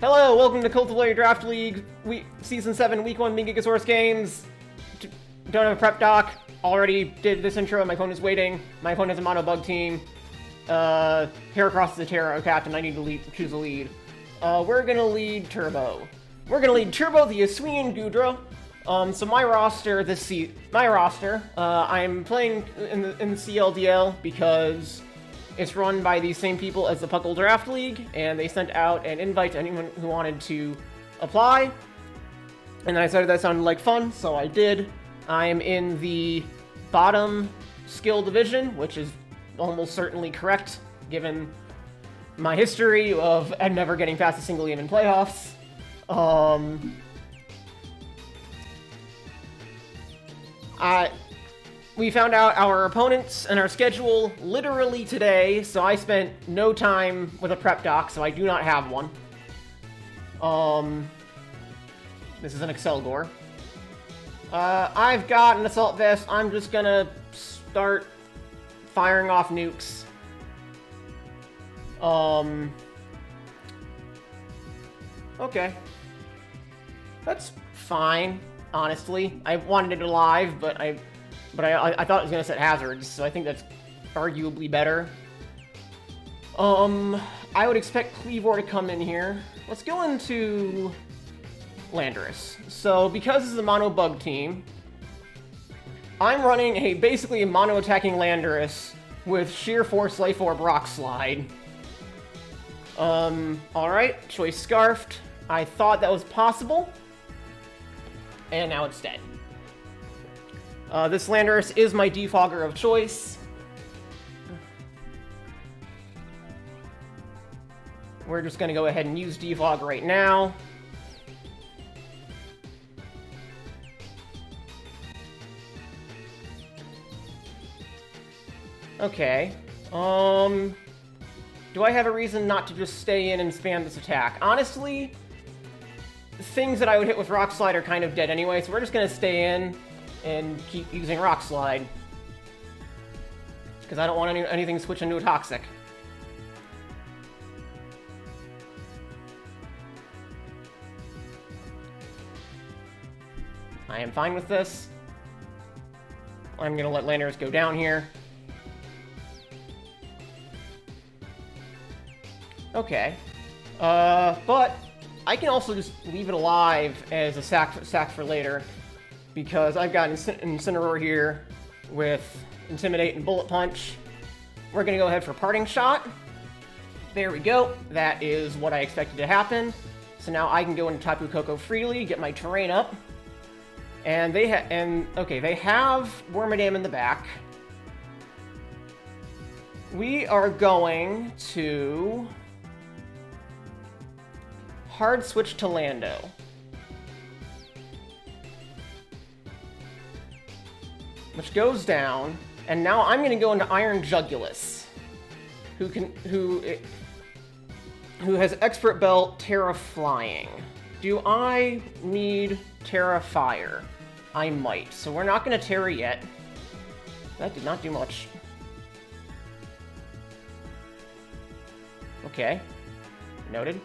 Hello, welcome to Cultivator Draft League, Season 7, Week 1, GigaSaurusGames. Don't have a prep doc. Already did this intro, my phone is waiting. My phone has a mono bug team. Heracross is a Terra captain, I need to choose a lead. We're gonna lead Turbo. We're gonna lead Turbo, the Yasuian Gudra. So my roster, I'm playing in the CLDL because it's run by the same people as the Puckle Draft League, and they sent out an invite to anyone who wanted to apply. And then I decided that sounded like fun, so I did. I'm in the bottom skill division, which is almost certainly correct, given my history of never getting past a single game in playoffs. We found out our opponents and our schedule literally today, so I spent no time with a prep doc, so I do not have one. This is an Excelgor. I've got an assault vest. I'm just gonna start firing off nukes. Okay. That's fine, honestly. I wanted it alive, but I thought it was gonna set hazards, so I think that's arguably better. I would expect Cleavor to come in here. Let's go into Landorus. So, because this is a mono bug team, I'm running basically a mono attacking Landorus with Sheer Force, Life Orb, Rock Slide. Alright, choice Scarfed. I thought that was possible, and now it's dead. This Landorus is my defogger of choice. We're just gonna go ahead and use defog right now. Okay. Do I have a reason not to just stay in and spam this attack? Honestly, the things that I would hit with Rock Slide are kind of dead anyway, so we're just gonna stay in and keep using Rock Slide. Because I don't want anything to switch into a Toxic. I am fine with this. I'm gonna let Landorus go down here. Okay. But I can also just leave it alive as a sack for later, because I've got Incineroar here with Intimidate and Bullet Punch. We're gonna go ahead for Parting Shot. There we go. That is what I expected to happen. So now I can go into Tapu Koko freely, get my terrain up. And they have Wormadam in the back. We are going to hard switch to Lando. Which goes down, and now I'm gonna go into Iron Jugulus, who has Expert Belt Terra Flying. Do I need Terra Fire? I might. So we're not gonna Terra yet. That did not do much. Okay. Noted.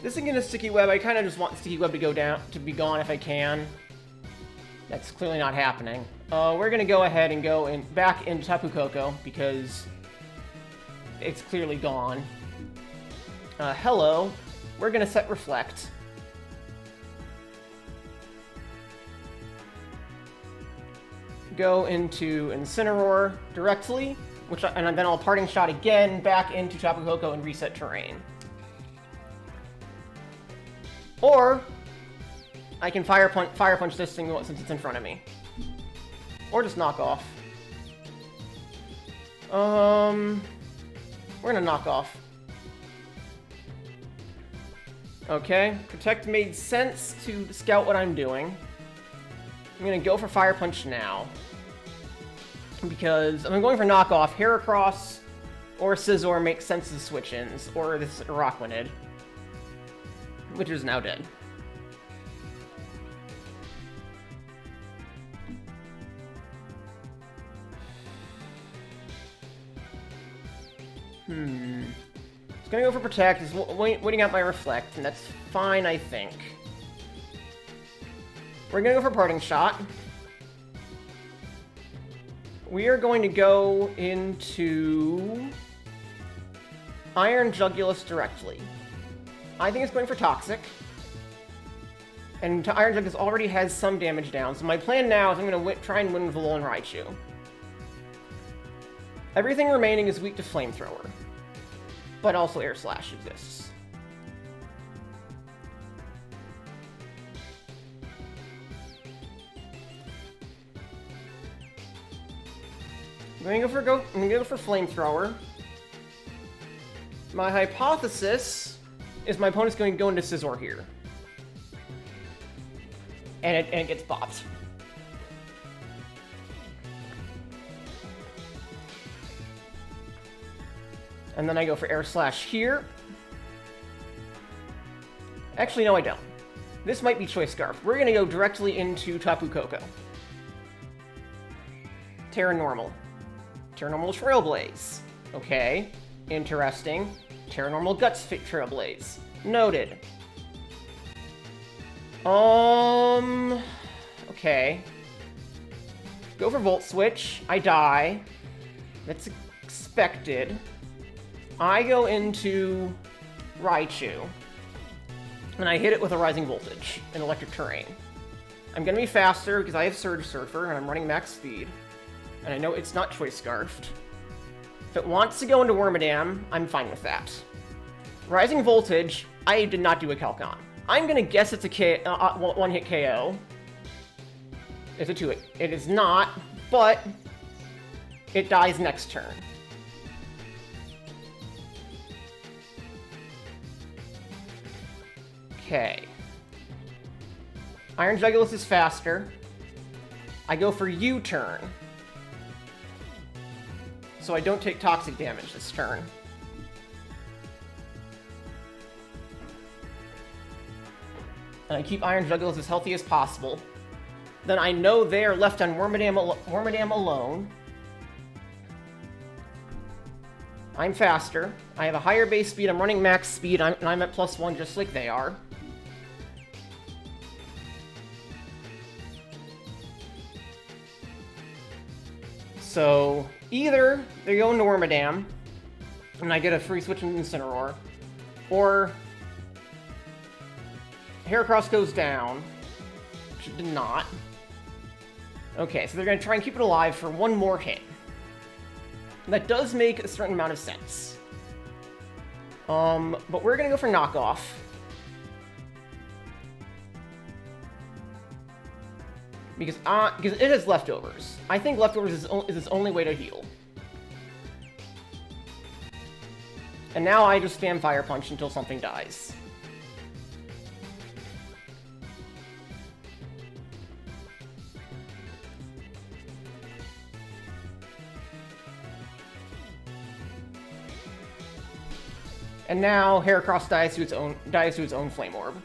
This again is Sticky Web. I kind of just want Sticky Web to be gone if I can. That's clearly not happening. We're gonna go ahead and go back into Tapu Koko because it's clearly gone. Hello. We're gonna set Reflect. Go into Incineroar directly, and then I'll Parting Shot again back into Tapu Koko and reset terrain. Or I can fire punch this thing since it's in front of me. Or just knock off. We're gonna knock off. Okay, Protect made sense to scout what I'm doing. I'm gonna go for Fire Punch now. Because I'm going for knockoff. Heracross or Scizor make senses switch-ins, or this Araquanid, which is now dead. It's gonna go for Protect. It's waiting out my Reflect, and that's fine, I think. We're gonna go for Parting Shot. We are going to go into Iron Jugulus directly. I think it's going for Toxic. And Iron Jugulus already has some damage down, so my plan now is I'm going to try and win with Alolan Raichu. Everything remaining is weak to Flamethrower, but also Air Slash exists. I'm gonna go for Flamethrower. My hypothesis is my opponent's going to go into Scizor here. And it gets bopped. And then I go for Air Slash here. Actually, no, I don't. This might be Choice Scarf. We're gonna go directly into Tapu Koko. Terra Normal. Terra Normal Trailblaze. Okay, interesting. Terra Normal Guts Fit Trailblaze. Noted. Okay. Go for Volt Switch. I die. That's expected. I go into Raichu. And I hit it with a Rising Voltage in Electric Terrain. I'm gonna be faster because I have Surge Surfer and I'm running max speed. And I know it's not Choice Scarfed. If it wants to go into Wormadam, I'm fine with that. Rising Voltage, I did not do a Calc on. I'm gonna guess it's a one-hit KO. It's a 2-hit. It is not, but it dies next turn. Okay. Iron Jugulus is faster. I go for U-turn. So I don't take toxic damage this turn. And I keep Iron Jugulus as healthy as possible. Then I know they're left on Wormadam alone. I'm faster. I have a higher base speed. I'm running max speed, and I'm at +1 just like they are. So either they go into Wormadam, and I get a free switch into Incineroar, or Heracross goes down, which it did not. Okay, so they're going to try and keep it alive for one more hit. That does make a certain amount of sense. But we're going to go for Knockoff. Because it has Leftovers. I think Leftovers is its only way to heal. And now I just spam Fire Punch until something dies. And now Heracross dies to its own Flame Orb.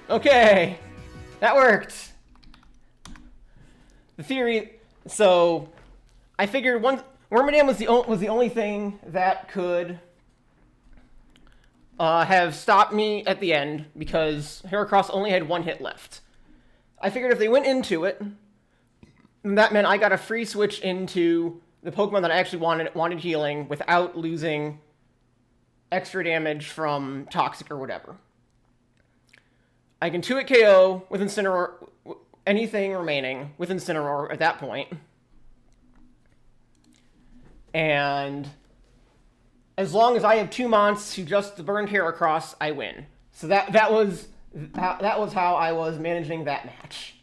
Okay, that worked. The theory. So, I figured Wormadam was the only thing that could have stopped me at the end because Heracross only had one hit left. I figured if they went into it, that meant I got a free switch into the Pokemon that I actually wanted healing without losing extra damage from Toxic or whatever. I can 2-hit KO with Incineroar, anything remaining with Incineroar at that point. And as long as I have 2 Mons who just burned Heracross, I win. So that was how I was managing that match.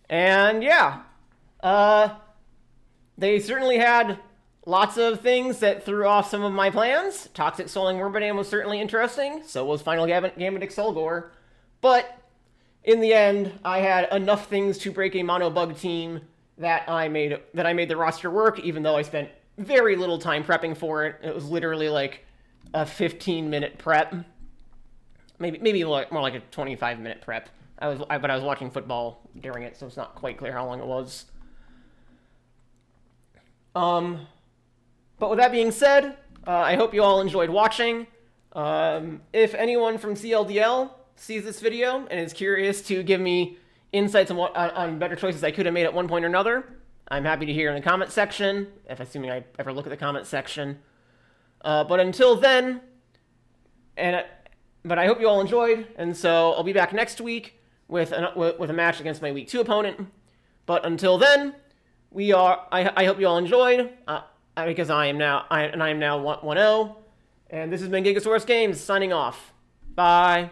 And yeah, they certainly had lots of things that threw off some of my plans. Toxic Souling Wormadam was certainly interesting. So was Final Gambit Excelgor. But in the end, I had enough things to break a mono bug team that I made the roster work, even though I spent very little time prepping for it. It was literally like a 15-minute prep, maybe more like a 25-minute prep. But I was watching football during it, so it's not quite clear how long it was. But with that being said, I hope you all enjoyed watching. If anyone from CLDL sees this video and is curious to give me insights on better choices I could have made at one point or another, I'm happy to hear in the comment section, assuming I ever look at the comment section. But until then, but I hope you all enjoyed, and so I'll be back next week with a match against my week 2 opponent. But until then, I hope you all enjoyed, because I am now 1-0, and this has been GigaSaurusGames signing off. Bye.